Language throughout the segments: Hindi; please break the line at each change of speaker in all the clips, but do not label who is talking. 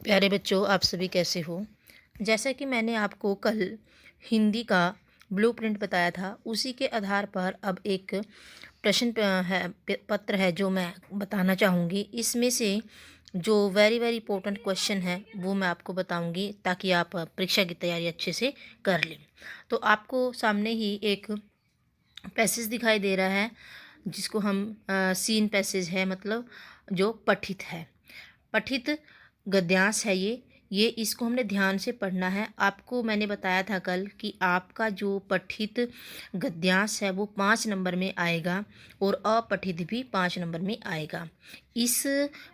प्यारे बच्चों, आप सभी कैसे हो? जैसा कि मैंने आपको कल हिंदी का ब्लूप्रिंट बताया था, उसी के आधार पर अब एक प्रश्न पत्र है जो मैं बताना चाहूँगी। इसमें से जो वेरी वेरी इंपॉर्टेंट क्वेश्चन है वो मैं आपको बताऊँगी, ताकि आप परीक्षा की तैयारी अच्छे से कर लें। तो आपको सामने ही एक पैसेज दिखाई दे रहा है, जिसको हम सीन पैसेज है, मतलब जो पठित है। पठित गद्यांश है ये इसको हमने ध्यान से पढ़ना है। आपको मैंने बताया था कल कि आपका जो पठित गद्यांश है वो 5 नंबर में आएगा और अपठित भी 5 नंबर में आएगा। इस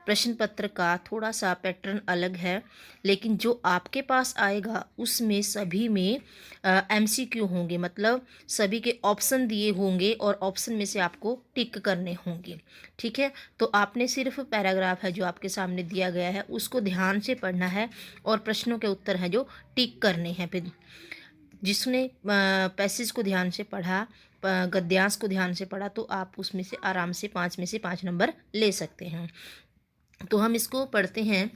प्रश्न पत्र का थोड़ा सा पैटर्न अलग है, लेकिन जो आपके पास आएगा उसमें सभी में एमसीक्यू होंगे, मतलब सभी के ऑप्शन दिए होंगे और ऑप्शन में से आपको टिक करने होंगे। ठीक है, तो आपने सिर्फ पैराग्राफ है जो आपके सामने दिया गया है उसको ध्यान से पढ़ना है और प्रश्नों के उत्तर हैं जो टिक करने हैं। फिर जिसने पैसेज को ध्यान से पढ़ा, गद्यांश को ध्यान से पढ़ा, तो आप उसमें से आराम से 5 में से 5 नंबर ले सकते हैं। तो हम इसको पढ़ते हैं।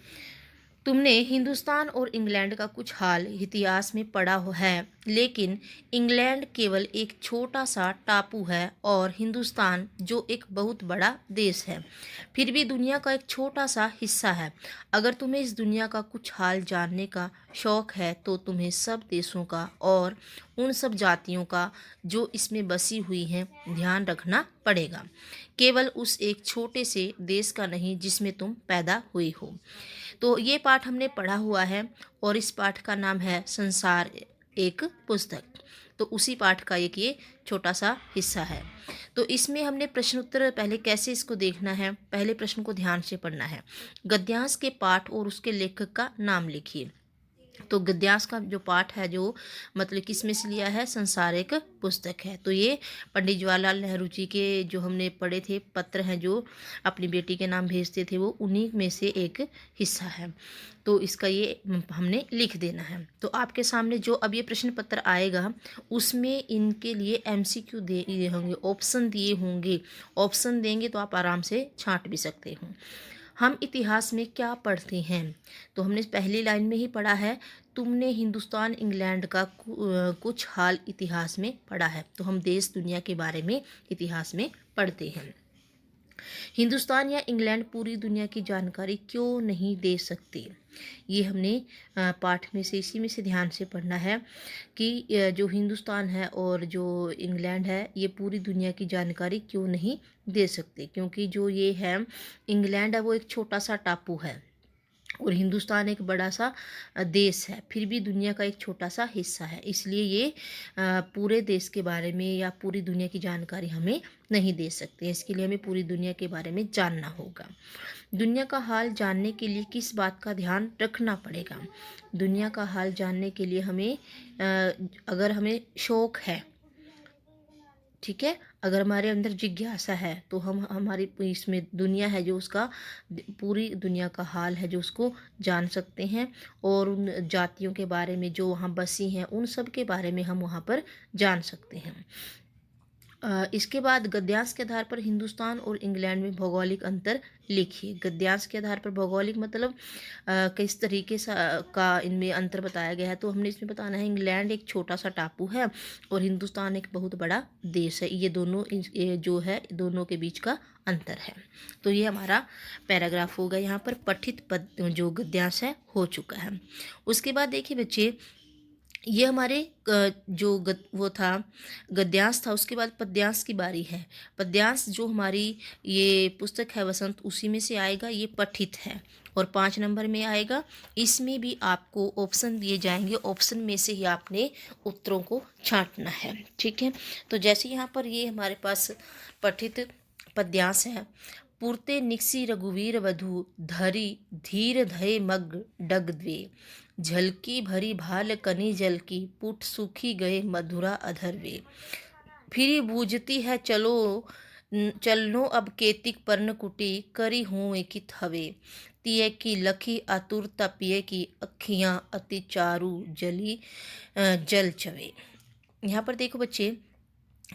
तुमने हिंदुस्तान और इंग्लैंड का कुछ हाल इतिहास में पढ़ा है, लेकिन इंग्लैंड केवल एक छोटा सा टापू है और हिंदुस्तान जो एक बहुत बड़ा देश है, फिर भी दुनिया का एक छोटा सा हिस्सा है। अगर तुम्हें इस दुनिया का कुछ हाल जानने का शौक है तो तुम्हें सब देशों का और उन सब जातियों का जो इसमें बसी हुई हैं ध्यान रखना पड़ेगा, केवल उस एक छोटे से देश का नहीं जिसमें तुम पैदा हुई हो। तो ये पाठ हमने पढ़ा हुआ है और इस पाठ का नाम है संसार एक पुस्तक। तो उसी पाठ का एक ये छोटा सा हिस्सा है। तो इसमें हमने प्रश्न उत्तर पहले कैसे इसको देखना है, पहले प्रश्न को ध्यान से पढ़ना है। गद्यांश के पाठ और उसके लेखक का नाम लिखिए। तो गद्यांश का जो पाठ है, जो मतलब किस में से लिया है, संसार एक पुस्तक है। तो ये पंडित जवाहरलाल नेहरू जी के जो हमने पढ़े थे पत्र हैं, जो अपनी बेटी के नाम भेजते थे, वो उन्हीं में से एक हिस्सा है। तो इसका ये हमने लिख देना है। तो आपके सामने जो अब ये प्रश्न पत्र आएगा उसमें इनके लिए एमसीक्यू दिए होंगे, ऑप्शन दिए होंगे। ऑप्शन देंगे तो आप आराम से छांट भी सकते हो। हम इतिहास में क्या पढ़ते हैं? तो हमने पहली लाइन में ही पढ़ा है, तुमने हिंदुस्तान इंग्लैंड का कुछ हाल इतिहास में पढ़ा है। तो हम देश दुनिया के बारे में इतिहास में पढ़ते हैं। हिंदुस्तान या इंग्लैंड पूरी दुनिया की जानकारी क्यों नहीं दे सकते? ये हमने पाठ में से इसी में से ध्यान से पढ़ना है कि जो हिंदुस्तान है और जो इंग्लैंड है ये पूरी दुनिया की जानकारी क्यों नहीं दे सकते, क्योंकि जो ये है इंग्लैंड है वो एक छोटा सा टापू है और हिंदुस्तान एक बड़ा सा देश है, फिर भी दुनिया का एक छोटा सा हिस्सा है। इसलिए ये पूरे देश के बारे में या पूरी दुनिया की जानकारी हमें नहीं दे सकते। इसके लिए हमें पूरी दुनिया के बारे में जानना होगा। दुनिया का हाल जानने के लिए किस बात का ध्यान रखना पड़ेगा? दुनिया का हाल जानने के लिए हमें अगर हमें शौक है, ठीक है, अगर हमारे अंदर जिज्ञासा है तो हम हमारी इसमें दुनिया है जो उसका पूरी दुनिया का हाल है जो उसको जान सकते हैं, और उन जातियों के बारे में जो वहाँ बसी हैं उन सब के बारे में हम वहाँ पर जान सकते हैं। इसके बाद गद्यांश के आधार पर हिंदुस्तान और इंग्लैंड में भौगोलिक अंतर लिखिए। गद्यांश के आधार पर भौगोलिक मतलब किस तरीके से का इनमें अंतर बताया गया है। तो हमने इसमें बताना है इंग्लैंड एक छोटा सा टापू है और हिंदुस्तान एक बहुत बड़ा देश है। ये दोनों ये जो है दोनों के बीच का अंतर है। तो ये हमारा पैराग्राफ होगा। यहाँ पर पठित पद जो गद्यांश है हो चुका है। उसके बाद देखिए बच्चे, ये हमारे वो था गद्यांश था। उसके बाद पद्यांश की बारी है। पद्यांश जो हमारी ये पुस्तक है वसंत, उसी में से आएगा। ये पठित है और 5 नंबर में आएगा। इसमें भी आपको ऑप्शन दिए जाएंगे, ऑप्शन में से ही आपने उत्तरों को छांटना है। ठीक है, तो जैसे यहाँ पर ये हमारे पास पठित पद्यांश है। पुरते निकसी रघुवीर वधु धरी धीर धय मग डग द्वे, झलकी भरी भाल कनी जल की पुट सूखी गए मधुरा अधर वे, फिरी बूझती है चलो चलनो अब केतिक पर्ण कुटी करी हूँ एकित हवे, तिये की लखी आतुर तपिये की अखियाँ अति चारू जली जल चवे। यहाँ पर देखो बच्चे,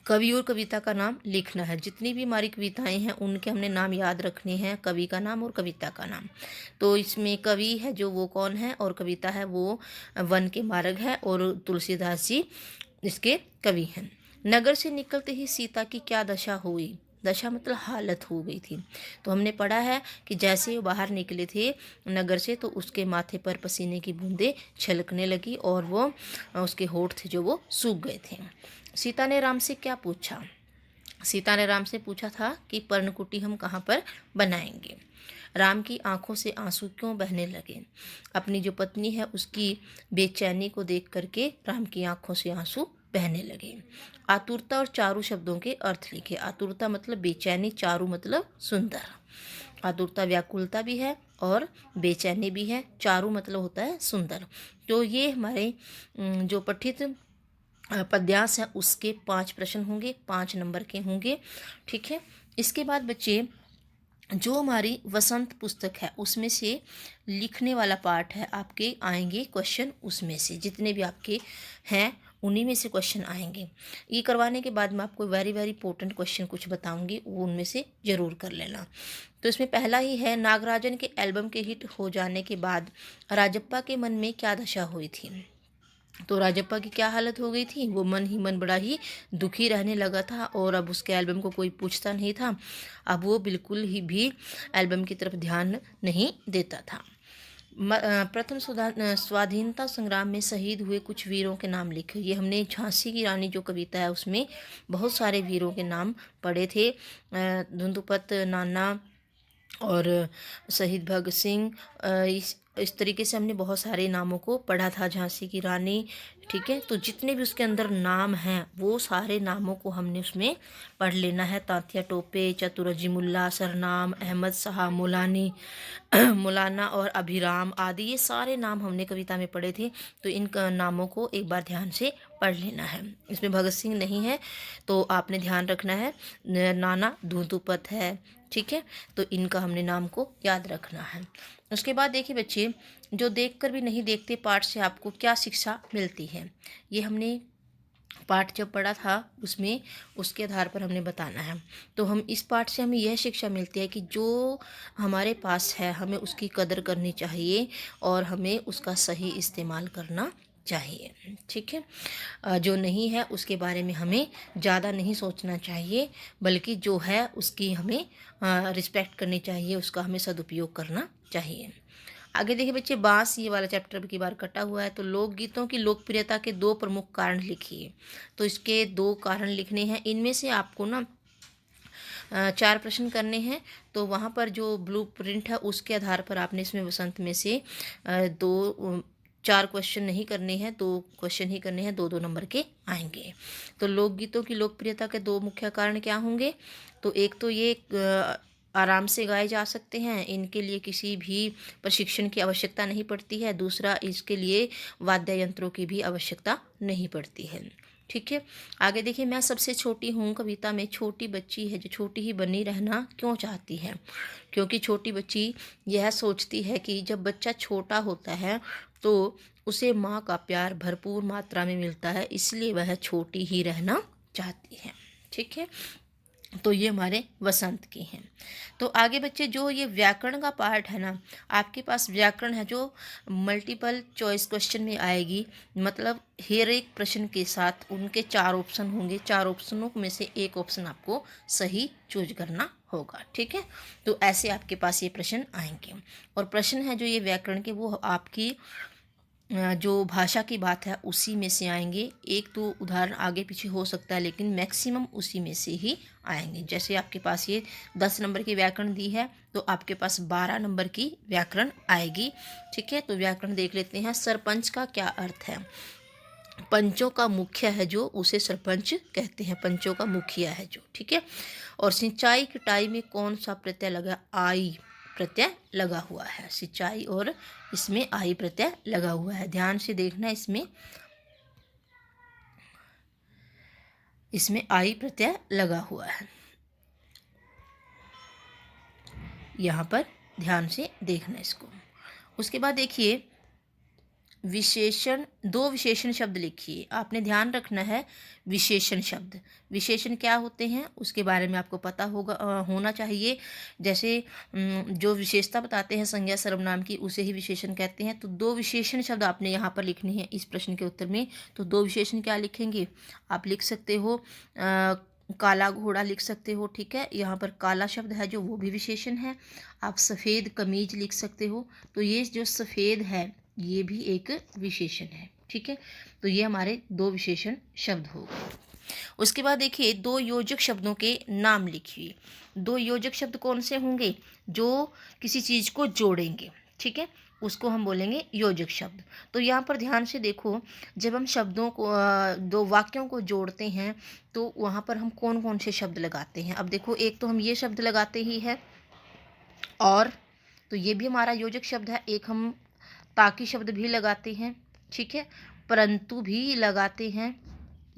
कवि और कविता का नाम लिखना है। जितनी भी हमारी कविताएं हैं उनके हमने नाम याद रखने हैं, कवि का नाम और कविता का नाम। तो इसमें कवि है जो वो कौन है, और कविता है वो वन के मार्ग है, और तुलसीदास जी इसके कवि हैं। नगर से निकलते ही सीता की क्या दशा हुई। दशा मतलब हालत हो गई थी। तो हमने पढ़ा है कि जैसे वो बाहर निकले थे नगर से तो उसके माथे पर पसीने की बूंदें छलकने लगी और वो उसके होठ थे जो वो सूख गए थे। सीता ने राम से क्या पूछा। सीता ने राम से पूछा था कि पर्णकुटी हम कहाँ पर बनाएंगे। राम की आंखों से आंसू क्यों बहने लगे। अपनी जो पत्नी है उसकी बेचैनी को देख करके राम की आंखों से आंसू बहने लगे। आतुरता और चारु शब्दों के अर्थ लिखे। आतुरता मतलब बेचैनी, चारु मतलब सुंदर। आतुरता व्याकुलता भी है और बेचैनी भी है, चारु मतलब होता है सुंदर। तो ये हमारे जो पठित पद्यांश है उसके 5 प्रश्न होंगे, 5 नंबर के होंगे। ठीक है। इसके बाद बच्चे जो हमारी वसंत पुस्तक है उसमें से लिखने वाला पार्ट है, आपके आएंगे क्वेश्चन उसमें से, जितने भी आपके हैं उन्हीं में से क्वेश्चन आएंगे। ये करवाने के बाद मैं आपको वेरी वेरी इंपॉर्टेंट क्वेश्चन कुछ बताऊंगी, वो उनमें से ज़रूर कर लेना। तो इसमें पहला ही है, नागराजन के एल्बम के हिट हो जाने के बाद राजप्पा के मन में क्या दशा हुई थी। तो राजप्पा की क्या हालत हो गई थी, वो मन ही मन बड़ा ही दुखी रहने लगा था, और अब उसके एल्बम को कोई पूछता नहीं था। अब वो बिल्कुल ही भी एल्बम की तरफ ध्यान नहीं देता था। प्रथम स्वाधीनता संग्राम में शहीद हुए कुछ वीरों के नाम लिखे। ये हमने झांसी की रानी जो कविता है उसमें बहुत सारे वीरों के नाम पढ़े थे। धुंधुपत नाना और शहीद भगत सिंह, इस तरीके से हमने बहुत सारे नामों को पढ़ा था। झांसी की रानी, ठीक है। तो जितने भी उसके अंदर नाम हैं वो सारे नामों को हमने उसमें पढ़ लेना है। तांतिया टोपे, चतुरजी मुल्ला, सरनाम, अहमद शाह मुलानी, मौलाना और अभिराम आदि, ये सारे नाम हमने कविता में पढ़े थे। तो इन नामों को एक बार ध्यान से पढ़ लेना है। इसमें भगत सिंह नहीं है तो आपने ध्यान रखना है, नाना धूतुपत है, ठीक है। तो इनका हमने नाम को याद रखना है। उसके बाद देखिए बच्चे, जो देखकर भी नहीं देखते पाठ से आपको क्या शिक्षा मिलती है। ये हमने पाठ जब पढ़ा था उसमें उसके आधार पर हमने बताना है। तो हम इस पाठ से हमें यह शिक्षा मिलती है कि जो हमारे पास है हमें उसकी कदर करनी चाहिए और हमें उसका सही इस्तेमाल करना चाहिए, ठीक है। जो नहीं है उसके बारे में हमें ज़्यादा नहीं सोचना चाहिए, बल्कि जो है उसकी हमें रिस्पेक्ट करनी चाहिए, उसका हमें सदुपयोग करना चाहिए। आगे देखिए बच्चे, बांस, ये वाला चैप्टर की बार कटा हुआ है। तो लोकगीतों की लोकप्रियता के 2 प्रमुख कारण लिखिए। तो इसके 2 कारण लिखने हैं। इनमें से आपको ना 4 प्रश्न करने हैं। तो वहाँ पर जो ब्लू प्रिंट है उसके आधार पर आपने इसमें वसंत में से 4 क्वेश्चन नहीं करने हैं, 2 क्वेश्चन ही करने हैं, 2-2 नंबर के आएंगे। तो लोकगीतों की लोकप्रियता के 2 मुख्य कारण क्या होंगे। तो एक तो ये आराम से गाए जा सकते हैं, इनके लिए किसी भी प्रशिक्षण की आवश्यकता नहीं पड़ती है। दूसरा, इसके लिए वाद्य यंत्रों की भी आवश्यकता नहीं पड़ती है, ठीक है। आगे देखिए, मैं सबसे छोटी हूँ कविता में छोटी बच्ची है जो छोटी ही बनी रहना क्यों चाहती है। क्योंकि छोटी बच्ची यह सोचती है कि जब बच्चा छोटा होता है तो उसे माँ का प्यार भरपूर मात्रा में मिलता है, इसलिए वह छोटी ही रहना चाहती है, ठीक है। तो ये हमारे वसंत की हैं। तो आगे बच्चे, जो ये व्याकरण का पार्ट है ना, आपके पास व्याकरण है जो मल्टीपल चॉइस क्वेश्चन में आएगी। मतलब हर एक प्रश्न के साथ उनके 4 ऑप्शन होंगे, 4 ऑप्शनों में से एक ऑप्शन आपको सही चूज करना होगा, ठीक है। तो ऐसे आपके पास ये प्रश्न आएंगे। और प्रश्न है जो ये व्याकरण के, वो आपकी जो भाषा की बात है उसी में से आएंगे। एक तो उदाहरण आगे पीछे हो सकता है लेकिन मैक्सिमम उसी में से ही आएंगे। जैसे आपके पास ये 10 नंबर की व्याकरण दी है तो आपके पास 12 नंबर की व्याकरण आएगी, ठीक है। तो व्याकरण देख लेते हैं। सरपंच का क्या अर्थ है। पंचों का मुखिया है जो, उसे सरपंच कहते हैं, पंचों का मुखिया है जो, ठीक है। और सिंचाई कटाई में कौन सा प्रत्यय लगा, आई प्रत्यय लगा हुआ है। सिंचाई और इसमें आई प्रत्यय लगा हुआ है, ध्यान से देखना। इसमें आई प्रत्यय लगा हुआ है, यहाँ पर ध्यान से देखना इसको। उसके बाद देखिए, विशेषण, दो विशेषण शब्द लिखिए। आपने ध्यान रखना है विशेषण शब्द, विशेषण क्या होते हैं उसके बारे में आपको पता होना चाहिए। जैसे जो विशेषता बताते हैं संज्ञा सर्वनाम की, उसे ही विशेषण कहते हैं। तो दो विशेषण शब्द आपने यहाँ पर लिखने हैं इस प्रश्न के उत्तर में। तो दो विशेषण क्या लिखेंगे? आप लिख सकते हो काला घोड़ा लिख सकते हो, ठीक है, यहाँ पर काला शब्द है जो, वो भी विशेषण है। आप सफ़ेद कमीज लिख सकते हो, तो ये जो सफ़ेद है ये भी एक विशेषण है, ठीक है। तो ये हमारे दो विशेषण शब्द हो गए। उसके बाद देखिए दो योजक शब्दों के नाम लिखिए। दो योजक शब्द कौन से होंगे? जो किसी चीज़ को जोड़ेंगे, ठीक है, उसको हम बोलेंगे योजक शब्द। तो यहाँ पर ध्यान से देखो, जब हम शब्दों को दो वाक्यों को जोड़ते हैं तो वहाँ पर हम कौन कौन से शब्द लगाते हैं। अब देखो, एक तो हम ये शब्द लगाते ही है और, तो ये भी हमारा योजक शब्द है। एक हम ताकि शब्द भी लगाते हैं, ठीक है, परंतु भी लगाते हैं,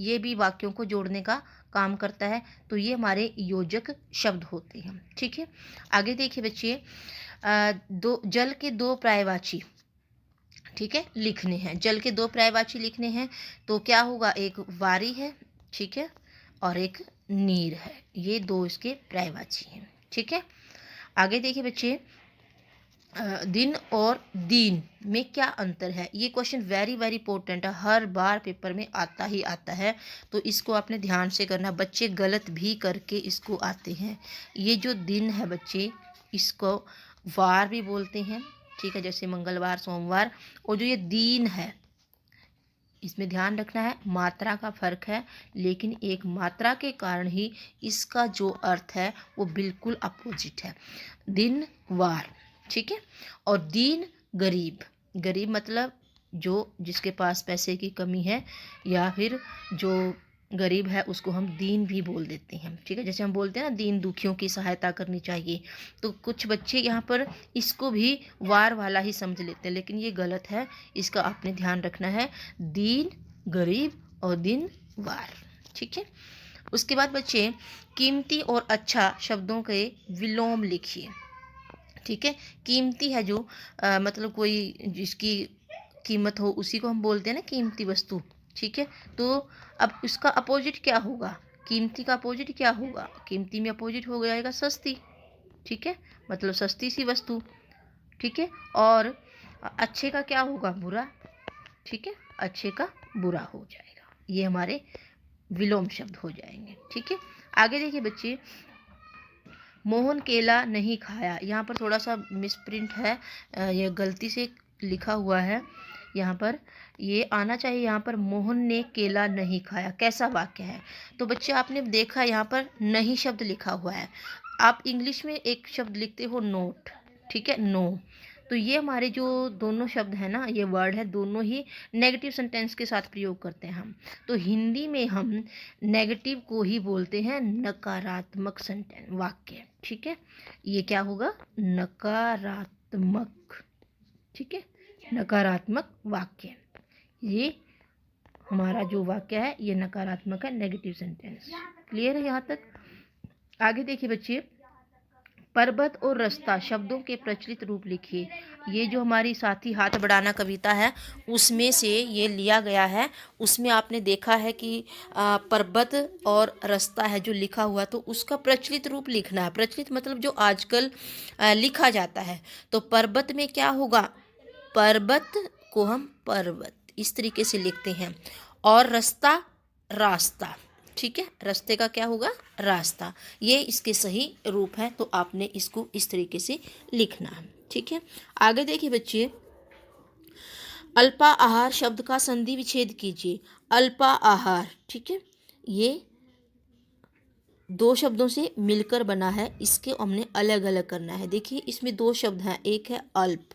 ये भी वाक्यों को जोड़ने का काम करता है। तो ये हमारे योजक शब्द होते हैं, ठीक है। आगे देखिए बच्चे, दो जल के दो पर्यायवाची, ठीक है, लिखने हैं। जल के दो पर्यायवाची लिखने हैं तो क्या होगा? एक वारी है, ठीक है, और एक नीर है। ये दो इसके पर्यायवाची हैं, ठीक है। आगे देखिए बच्चे, दिन और दीन में क्या अंतर है? ये क्वेश्चन वेरी वेरी इंपॉर्टेंट है, हर बार पेपर में आता ही आता है। तो इसको आपने ध्यान से करना, बच्चे गलत भी करके इसको आते हैं। ये जो दिन है बच्चे, इसको वार भी बोलते हैं, ठीक है, जैसे मंगलवार, सोमवार। और जो ये दीन है, इसमें ध्यान रखना है मात्रा का फर्क है, लेकिन एक मात्रा के कारण ही इसका जो अर्थ है वो बिल्कुल अपोजिट है। दिन वार, ठीक है, और दीन गरीब। गरीब मतलब जो जिसके पास पैसे की कमी है, या फिर जो गरीब है उसको हम दीन भी बोल देते हैं, ठीक है। जैसे हम बोलते हैं ना दीन दुखियों की सहायता करनी चाहिए, तो कुछ बच्चे यहाँ पर इसको भी वार वाला ही समझ लेते हैं, लेकिन ये गलत है। इसका आपने ध्यान रखना है, दीन गरीब और दिन वार, ठीक है। उसके बाद बच्चे कीमती और अच्छा शब्दों के विलोम लिखिए, ठीक है। कीमती है जो मतलब कोई जिसकी कीमत हो उसी को हम बोलते हैं ना कीमती वस्तु, ठीक है। तो अब उसका अपोजिट क्या होगा? कीमती का अपोजिट क्या होगा? कीमती में अपोजिट हो जाएगा सस्ती, ठीक है, मतलब सस्ती सी वस्तु, ठीक है। और अच्छे का क्या होगा? बुरा, ठीक है, अच्छे का बुरा हो जाएगा। ये हमारे विलोम शब्द हो जाएंगे, ठीक है। आगे देखिए बच्चे, मोहन केला नहीं खाया, यहाँ पर थोड़ा सा मिसप्रिंट है, ये गलती से लिखा हुआ है यहाँ पर, ये आना चाहिए यहाँ पर मोहन ने केला नहीं खाया। कैसा वाक्य है? तो बच्चे आपने देखा यहाँ पर नहीं शब्द लिखा हुआ है। आप इंग्लिश में एक शब्द लिखते हो नोट, ठीक है, नो। तो ये हमारे जो दोनों शब्द हैं ना, ये वर्ड है, दोनों ही नेगेटिव सेंटेंस के साथ प्रयोग करते हैं हम। तो हिंदी में हम नेगेटिव को ही बोलते हैं नकारात्मक सेंटेंस वाक्य, ठीक है। ये क्या होगा? नकारात्मक, ठीक है, नकारात्मक वाक्य। ये हमारा जो वाक्य है ये नकारात्मक है, नेगेटिव सेंटेंस। क्लियर है यहाँ तक? आगे देखिए बच्चे, पर्वत और रास्ता शब्दों के प्रचलित रूप लिखिए। ये जो हमारी साथी हाथ बढ़ाना कविता है उसमें से ये लिया गया है। उसमें आपने देखा है कि पर्वत और रास्ता है जो लिखा हुआ, तो उसका प्रचलित रूप लिखना है। प्रचलित मतलब जो आजकल लिखा जाता है। तो पर्वत में क्या होगा? पर्वत को हम पर्वत इस तरीके से लिखते हैं, और रास्ता रास्ता, ठीक है, रास्ते का क्या होगा? रास्ता। ये इसके सही रूप है, तो आपने इसको इस तरीके से लिखना है, ठीक है। आगे देखिए बच्चे, अल्पाहार शब्द का संधि विच्छेद कीजिए। अल्पाहार, ठीक है, ये दो शब्दों से मिलकर बना है, इसके हमने अलग अलग करना है। देखिए इसमें दो शब्द हैं, एक है अल्प,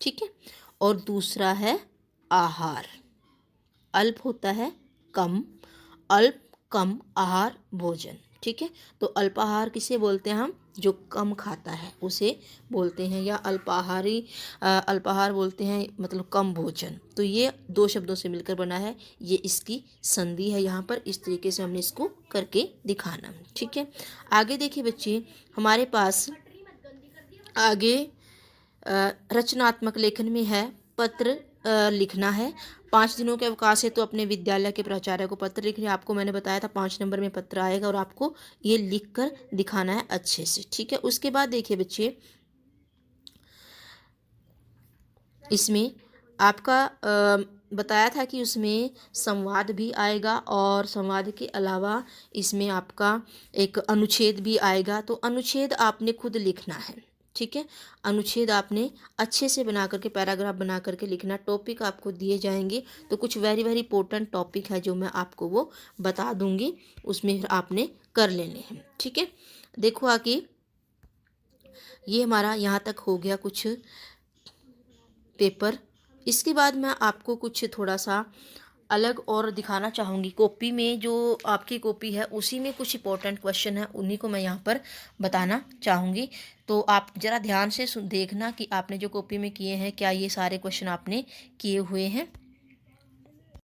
ठीक है, और दूसरा है आहार। अल्प होता है कम, अल्प कम, आहार भोजन, ठीक है। तो अल्पाहार किसे बोलते हैं हम? जो कम खाता है उसे बोलते हैं, या अल्पाहारी अल्पाहार बोलते हैं, मतलब कम भोजन। तो ये दो शब्दों से मिलकर बना है, ये इसकी संधि है यहाँ पर। इस तरीके से हमने इसको करके दिखाना, ठीक है। आगे देखिए बच्चे, हमारे पास आगे रचनात्मक लेखन में है पत्र लिखना है। 5 दिनों के अवकाश है तो अपने विद्यालय के प्राचार्य को पत्र लिखना है। आपको मैंने बताया था 5 नंबर में पत्र आएगा और आपको ये लिख कर दिखाना है अच्छे से, ठीक है। उसके बाद देखिए बच्चे, इसमें आपका बताया था कि उसमें संवाद भी आएगा और संवाद के अलावा इसमें आपका एक अनुच्छेद भी आएगा। तो अनुच्छेद आपने खुद लिखना है, ठीक है। अनुच्छेद आपने अच्छे से बना करके, पैराग्राफ बना करके लिखना। टॉपिक आपको दिए जाएंगे, तो कुछ वेरी वेरी इंपॉर्टेंट टॉपिक है जो मैं आपको वो बता दूंगी, उसमें फिर आपने कर लेने हैं, ठीक है। देखो आगे, ये हमारा यहाँ तक हो गया कुछ पेपर। इसके बाद मैं आपको कुछ थोड़ा सा अलग और दिखाना चाहूँगी। कॉपी में जो आपकी कॉपी है उसी में कुछ इंपॉर्टेंट क्वेश्चन है, उन्हीं को मैं यहाँ पर बताना चाहूँगी। तो आप ज़रा ध्यान से देखना कि आपने जो कॉपी में किए हैं क्या ये सारे क्वेश्चन आपने किए हुए हैं।